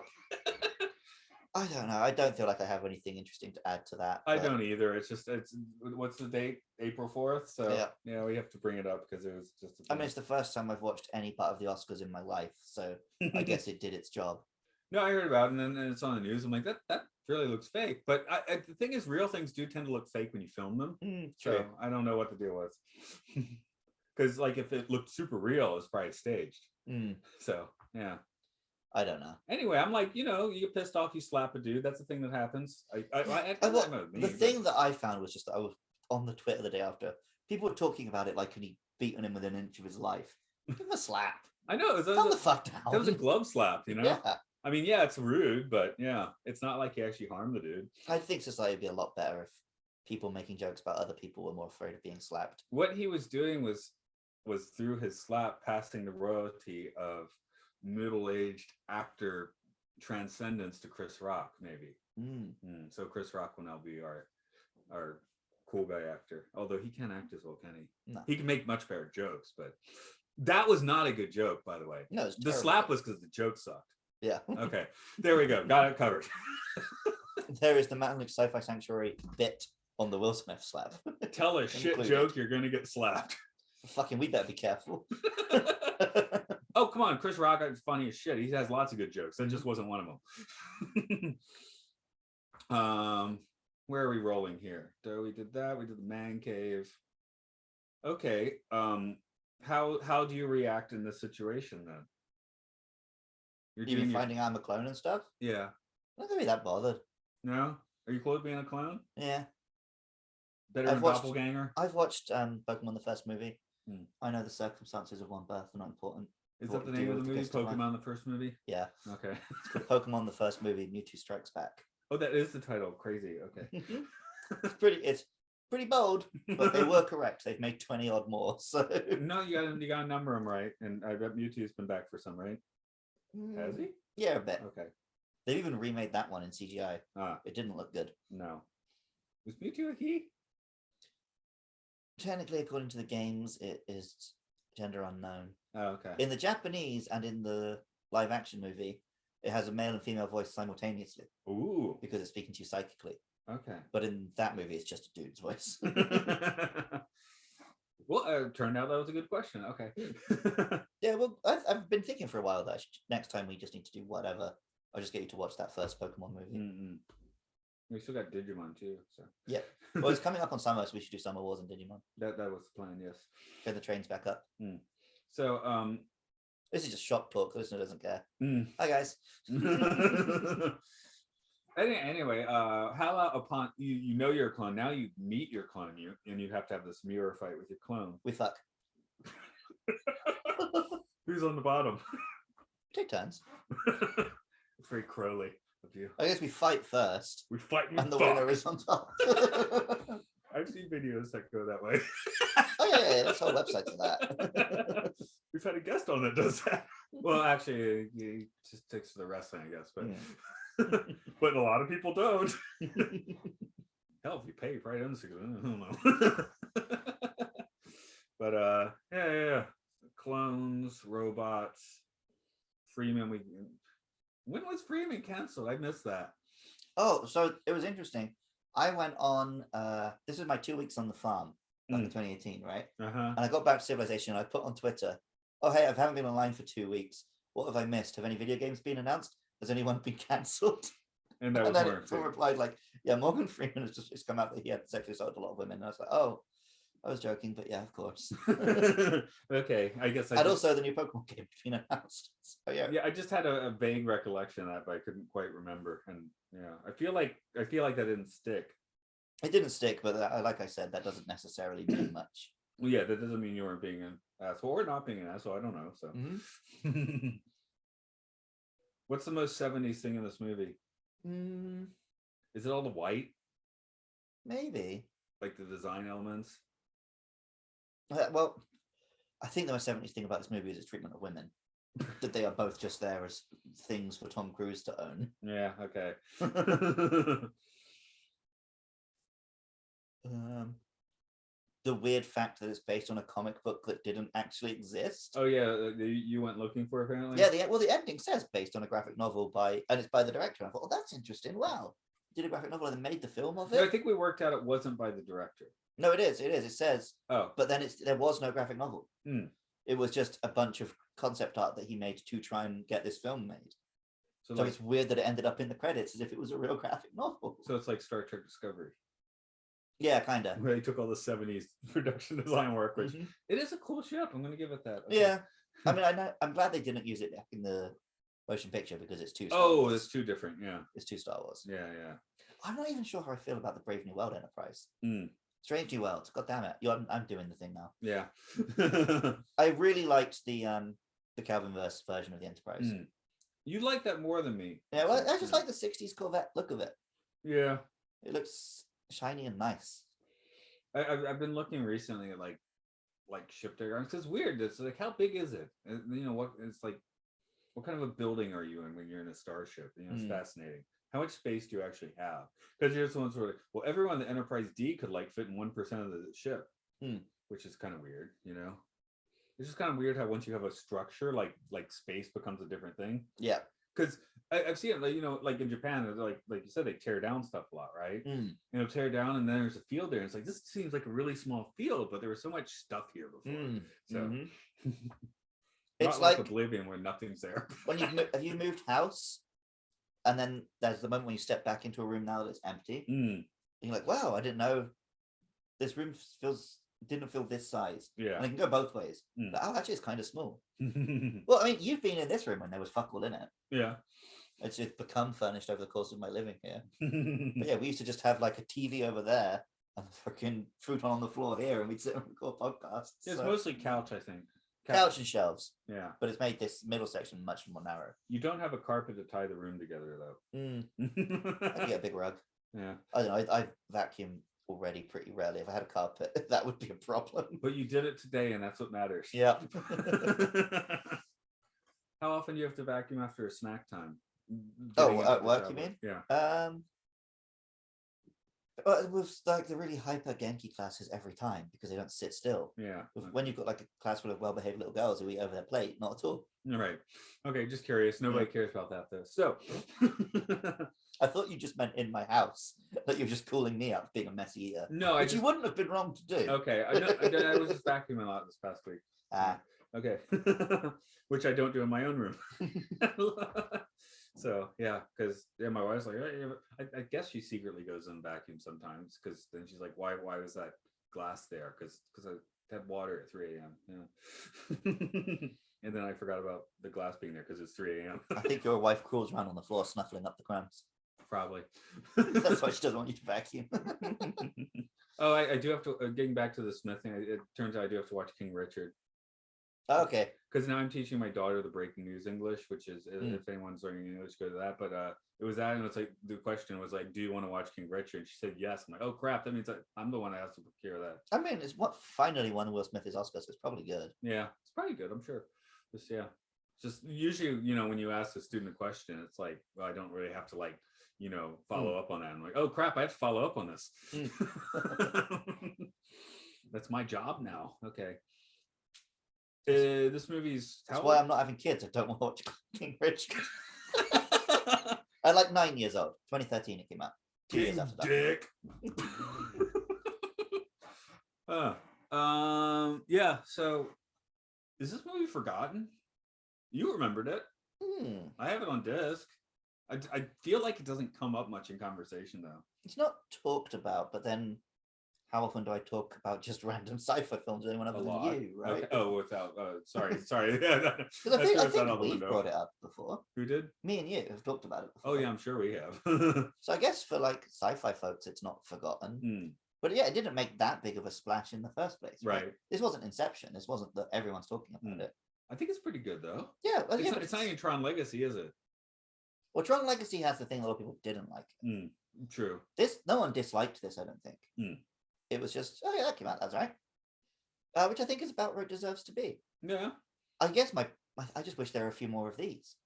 I don't know. I don't feel like I have anything interesting to add to that. I don't either. It's what's the date? April 4th. So yeah, we have to bring it up because it was just. I mean, it's the first time I've watched any part of the Oscars in my life, so I guess it did its job. No, I heard about it, and then it's on the news. I'm like, that really looks fake. But the thing is, real things do tend to look fake when you film them. True. So I don't know what the deal was. Because like if it looked super real, it's probably staged. So yeah. I don't know. Anyway, I'm like, you get pissed off, you slap a dude. That's the thing that happens. The thing that I found was just that I was on the Twitter the day after. People were talking about it like, had he beaten him within an inch of his life? Give him a slap. I know. Calm the fuck down. That was a glove slap, you know? Yeah. I mean, yeah, it's rude, but yeah, it's not like he actually harmed the dude. I think society would be a lot better if people making jokes about other people were more afraid of being slapped. What he was doing was through his slap passing the royalty of middle-aged actor transcendence to Chris Rock, maybe. So Chris Rock will now be our cool guy actor. Although he can't act as well, can he? No. He can make much better jokes, but that was not a good joke, by the way. No, it's the terrible. slap was because the joke sucked. Yeah. Okay, there we go. Got it covered. There is the Mountain Sci-Fi Sanctuary bit on the Will Smith slap. Tell a shit joke, you're gonna get slapped. Fucking, we better be careful. Oh, come on. Chris Rock is funny as shit. He has lots of good jokes. That just wasn't one of them. Where are we rolling here? So we did that. We did the man cave. Okay. How do you react in this situation then? You mean finding I'm a clone and stuff? Yeah. I'm not gonna be that bothered. No? Are you cool with being a clone? Yeah. Better than doppelganger? I've watched Pokemon the first movie. I know the circumstances of one birth are not important. Is that the name of the movie? Pokemon the first movie? Yeah. Okay. It's called Pokemon the first movie, Mewtwo Strikes Back. Oh, that is the title. Crazy. Okay. It's pretty bold, but they were correct. They've made 20 odd more. So no, you gotta number them right. And I bet Mewtwo's been back for some, right? Has he? Yeah, a bit. Okay. They've even remade that one in CGI. Ah. It didn't look good. No. Was Mewtwo a he? Technically, according to the games, it is gender unknown. Oh, okay. In the Japanese and in the live action movie, it has a male and female voice simultaneously. Ooh. Because it's speaking to you psychically. Okay. But in that movie, it's just a dude's voice. Well, turned out that was a good question. Okay. Yeah, well, I've been thinking for a while that next time we just need to do whatever. I'll just get you to watch that first Pokemon movie. Mm-hmm. We still got Digimon too. So yeah. Well, it's coming up on summer, so we should do Summer Wars and Digimon. That was the plan, yes. Get the trains back up. So this is just shop talk. The listener doesn't care. Hi guys. Anyway, how about upon you know you're a clone, now you meet your clone, and you have to have this mirror fight with your clone. We fuck. Who's on the bottom? Take turns. It's very Crowley of you. I guess we fight first. We fight and the winner is on top. I've seen videos that go that way. Oh yeah, there's whole websites of that. We've had a guest on that does that. Well, actually, he just sticks to the wrestling, I guess, but but a lot of people don't. Hell, if you pay right on I don't know. But yeah. Clones, robots, Freeman. When was Freeman canceled? I missed that. Oh, so it was interesting. I went on. This is my 2 weeks on the farm back in 2018, right? And I got back to Civilization. And I put on Twitter, "Oh hey, I haven't been online for 2 weeks. What have I missed? Have any video games been announced? Has anyone been cancelled?" And that was then someone replied like, "Yeah, Morgan Freeman has just come out that he had sexually assaulted a lot of women." And I was like, "Oh, I was joking, but yeah, of course." Okay, I guess. Also, the new Pokemon game has been announced. So yeah. Yeah, I just had a vague recollection of that, but I couldn't quite remember. And yeah, I feel like that didn't stick. It didn't stick, but like I said, that doesn't necessarily mean much. Well, yeah, that doesn't mean you weren't being an asshole or not being an asshole. I don't know. So, what's the most 70s thing in this movie? Is it all the white? Maybe. Like the design elements? Well, I think the most 70s thing about this movie is its treatment of women. That they are both just there as things for Tom Cruise to own. Yeah, okay. The weird fact that it's based on a comic book that didn't actually exist. Oh yeah, you went looking for it apparently? Yeah, the ending says based on a graphic novel and it's by the director. I thought, oh, that's interesting. Wow. Did a graphic novel and then made the film of it? No, I think we worked out it wasn't by the director. No, it is. It says. Oh. But then there was no graphic novel. It was just a bunch of concept art that he made to try and get this film made. So it's weird that it ended up in the credits as if it was a real graphic novel. So it's like Star Trek Discovery. Yeah, kind of. Where they took all the 70s production design work, which it is a cool ship. I'm going to give it that. Okay. Yeah. I mean, I'm glad they didn't use it back in the motion picture because it's too Star Wars. It's too different. Yeah. It's too Star Wars. Yeah. I'm not even sure how I feel about the Brave New World Enterprise. Strange New Worlds. God damn it. I'm doing the thing now. Yeah. I really liked the the Calvin-verse version of the Enterprise. You like that more than me. Yeah, well, I just like the 60s Corvette look of it. Yeah. It looks shiny and nice. I've been looking recently at like ship diagrams. It's weird. It's like, how big is it? You know, what it's like, what kind of a building are you in when you're in a starship? You know, it's fascinating. How much space do you actually have? Because there's ones where, well, everyone in the Enterprise D could like fit in 1% of the ship, which is kind of weird, you know? It's just kind of weird how once you have a structure, like space becomes a different thing. Yeah. Because I've seen it, like, you know, like in Japan, like you said, they tear down stuff a lot, right? You know, tear down, and then there's a field there. And it's like, this seems like a really small field, but there was so much stuff here before. So It's not like like Oblivion where nothing's there. When have you moved house, and then there's the moment when you step back into a room now that it's empty. And you're like, wow, I didn't know this room didn't feel this size. Yeah. And it can go both ways. But, oh, actually, it's kind of small. Well, I mean, you've been in this room when there was fuck all in it. Yeah. It's just become furnished over the course of my living here. But yeah, we used to just have like a TV over there and freaking futon on the floor here, and we'd sit and record podcasts. It's mostly couch, I think. Couch and shelves. Yeah. But it's made this middle section much more narrow. You don't have a carpet to tie the room together, though. I could get a big rug. Yeah. I don't know. I vacuum already pretty rarely. If I had a carpet, that would be a problem. But you did it today, and that's what matters. Yeah. How often do you have to vacuum after a snack time? At work, you mean? Yeah. With like the really hyper Genki classes every time because they don't sit still. Yeah. When you've got like a class full of well-behaved little girls who eat over their plate, not at all. Right. Okay, just curious. Nobody cares about that though. So I thought you just meant in my house that you're just calling me out for being a messy eater. No, you wouldn't have been wrong to do. Okay, I know. I was just vacuuming a lot this past week. Okay. Which I don't do in my own room. So yeah, because my wife's like, I guess she secretly goes in vacuum sometimes, because then she's like, why was that glass there? Because I had water at 3 a.m. Yeah. And then I forgot about the glass being there because it's 3 a.m. I think your wife crawls around on the floor snuffling up the crumbs. Probably. That's why she doesn't want you to vacuum. Oh, I do have to, getting back to the smithing, it turns out I do have to watch King Richard. Okay. Because now I'm teaching my daughter the breaking news English, which is, if anyone's learning English, go to that. But it was that, and it's like, the question was like, do you want to watch King Richard? And she said yes. I'm like, oh crap, that means I'm the one that has to procure that. I mean, it's what finally won Will Smith his Oscar, so it's probably good. Yeah, it's probably good, I'm sure. Just usually, you know, when you ask a student a question, it's like, well, I don't really have to like, you know, follow up on that. I'm like, oh crap, I have to follow up on this. That's my job now. Okay. This movie's that's why I'm not having kids. I don't want to watch King Richard. I'm like 9 years old. 2013 it came out. 2 years after that. Dick. Yeah. So, is this movie forgotten? You remembered it. I have it on disc. I feel like it doesn't come up much in conversation though. It's not talked about, but then how often do I talk about just random sci-fi films with anyone other than you, right? Okay. Oh, without sorry. Because I think we've brought it up before. Who did? Me and you have talked about it before. Oh yeah, I'm sure we have. So I guess for like sci-fi folks, it's not forgotten. But yeah, it didn't make that big of a splash in the first place. Right. This wasn't Inception. This wasn't that everyone's talking about it. I think it's pretty good though. Yeah, well, it's not even Tron Legacy, is it? Well, Tron Legacy has the thing a lot of people didn't like. True. No one disliked this, I don't think. It was just, oh yeah, that came out, that's right. Which I think is about where it deserves to be. Yeah. I guess I just wish there were a few more of these.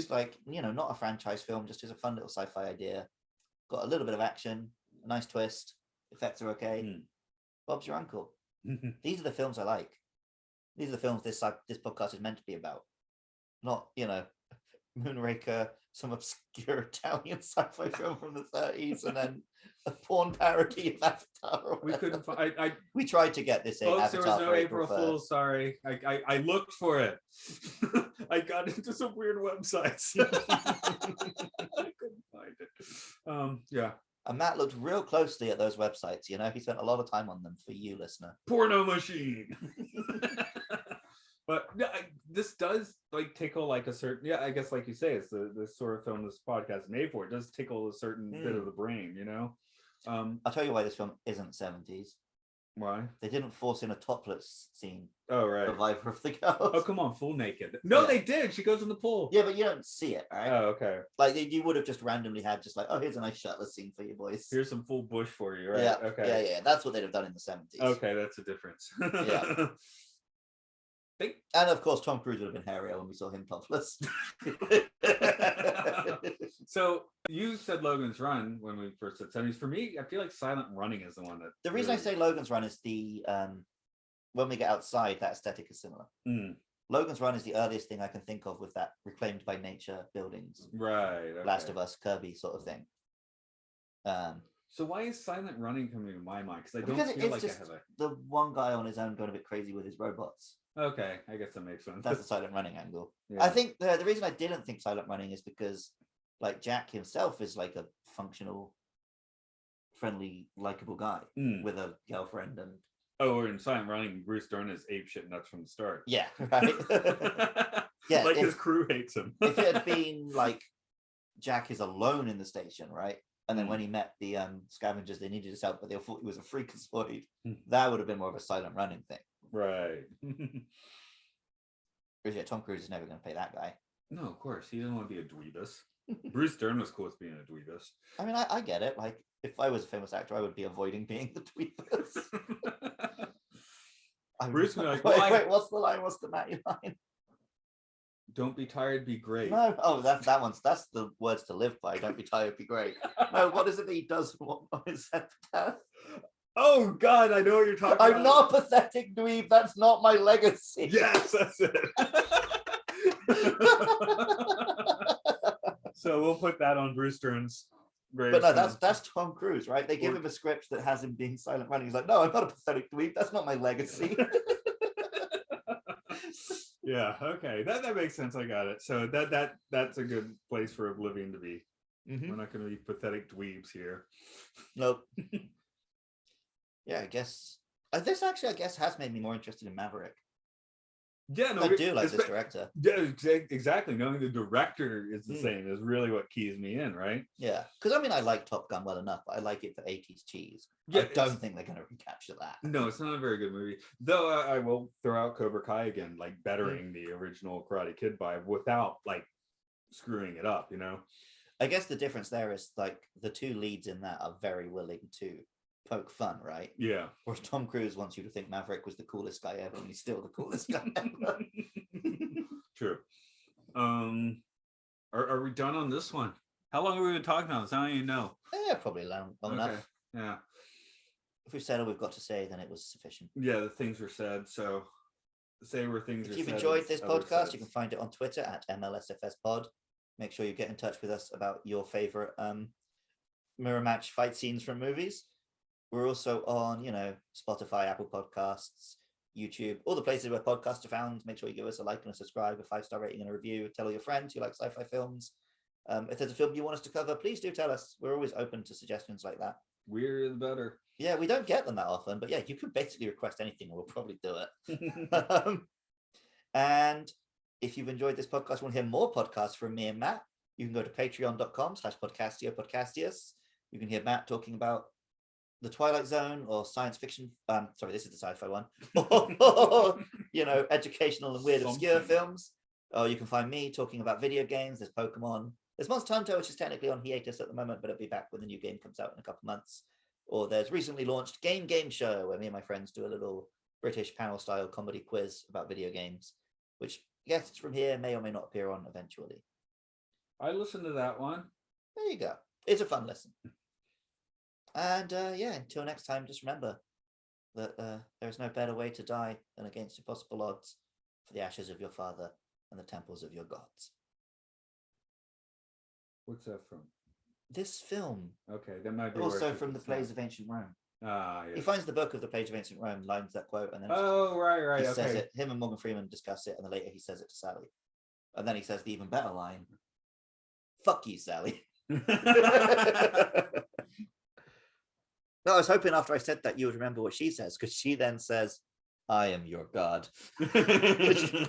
Like, you know, not a franchise film, just as a fun little sci-fi idea. Got a little bit of action, a nice twist, effects are okay. Bob's your uncle. These are the films I like. These are the films this podcast is meant to be about. Not, you know, Moonraker, some obscure Italian sci-fi film from the 30s, and then a porn parody of Avatar. We couldn't find. We tried to get this. Folks, there was no April Fool's. Sorry, I looked for it. I got into some weird websites. I couldn't find it. Yeah. And Matt looked real closely at those websites. You know, he spent a lot of time on them for you, listener. Porno machine. But yeah, this does like tickle like a certain, I guess like you say, it's the sort of film this podcast is made for. It does tickle a certain bit of the brain, you know. I'll tell you why this film isn't 70s. Why? They didn't force in a topless scene Oh, right. of either of the girls. Oh, come on, full naked. No, Yeah. they did. She goes in the pool. Yeah, but you don't see it, right? Oh, okay. Like you would have just randomly had just like, oh, here's a nice shirtless scene for you boys. Here's some full bush for you, right? Yeah. Okay. Yeah. That's what they'd have done in the 70s. Okay, that's a difference. Yeah. And of course, Tom Cruise would have been hairier when we saw him topless. So you said Logan's Run when we first said 70s. For me, I feel like Silent Running is the one that. The reason I say Logan's Run is the when we get outside, that aesthetic is similar. Logan's Run is the earliest thing I can think of with that reclaimed by nature buildings, right? Okay. Last of Us, Kirby sort of thing. So why is Silent Running coming to my mind? Because I Because don't feel like I just have a. the one guy on his own going a bit crazy with his robots. Okay, I guess that makes sense. That's the Silent Running angle. Yeah. I think the reason I didn't think Silent Running is because, like, Jack himself is like a functional, friendly, likable guy with a girlfriend and. Oh, in Silent Running, Bruce Dern is apeshit nuts from the start. Yeah, right. Yeah, like his crew hates him. If it had been like Jack is alone in the station, right? And then when he met the scavengers, they needed his help, but they thought he was a freakazoid. That would have been more of a Silent Running thing. Right. Because yeah, Tom Cruise is never going to play that guy. No, of course. He doesn't want to be a dweebus. Bruce Dern was cool with being a dweebus. I mean, I get it. Like, if I was a famous actor, I would be avoiding being the dweebus. Bruce would be like, wait, what's the line? What's the Matty line? Don't be tired, be great. No, oh, that's the words to live by. Don't be tired, be great. No, what is it that he does want on his epitaph? Oh God, I know what you're talking about. I'm not a pathetic dweeb. That's not my legacy. Yes, that's it. So we'll put that on Bruce Dern's grave. But no, that's Tom Cruise, right? They give him a script that has him being Silent Running. He's like, no, I'm not a pathetic dweeb. That's not my legacy. Yeah, okay, that makes sense. I got it. So that's a good place for Oblivion to be. We're not going to be pathetic dweebs here. Nope. Yeah, I guess this actually, I guess, has made me more interested in Maverick. Yeah, no, I do like this director. Yeah, exactly. Knowing the director is the same is really what keys me in, right? Yeah, because I mean, I like Top Gun well enough, but I like it for 80s cheese. Yeah, I don't think they're going to recapture that. No, it's not a very good movie. Though I will throw out Cobra Kai again, like bettering the original Karate Kid vibe without like screwing it up, you know? I guess the difference there is like the two leads in that are very willing to poke fun, right? Yeah. Whereas Tom Cruise wants you to think Maverick was the coolest guy ever, and he's still the coolest guy ever. True. Are we done on this one? How long have we been talking about this? I don't even know. Yeah, probably long enough. Yeah. If we've said all we've got to say, then it was sufficient. Yeah, the things were said. So say where things are said. If you've enjoyed this podcast, you can find it on Twitter at MLSFS138. Make sure you get in touch with us about your favorite mirror match fight scenes from movies. We're also on, Spotify, Apple Podcasts, YouTube, all the places where podcasts are found. Make sure you give us a like and a subscribe, a 5-star rating and a review. Tell all your friends who like sci-fi films. If there's a film you want us to cover, please do tell us. We're always open to suggestions like that. We're the better. Yeah, we don't get them that often, but yeah, you can basically request anything and we'll probably do it. And if you've enjoyed this podcast, want to hear more podcasts from me and Matt, you can go to patreon.com/podcastio. You can hear Matt talking about the Twilight Zone or science fiction. Sorry, this is the sci-fi one. Educational and weird obscure films. Or you can find me talking about video games. There's Pokemon. There's Monster Hunter, which is technically on hiatus at the moment, but it'll be back when the new game comes out in a couple months. Or there's recently launched Game Show, where me and my friends do a little British panel-style comedy quiz about video games, which guests from here may or may not appear on eventually. I listened to that one. There you go. It's a fun listen. And until next time, just remember that there is no better way to die than against impossible odds for the ashes of your father and the temples of your gods. What's that from? This film. Okay, that might be also from the Plays of Ancient Rome. Ah, yes. He finds the book of the Plays of Ancient Rome, lines that quote, and then right. he Okay. says it. Him and Morgan Freeman discuss it, and then later he says it to Sally. And then he says the even better line, "Fuck you, Sally." No, I was hoping after I said that you would remember what she says, because she then says, "I am your god."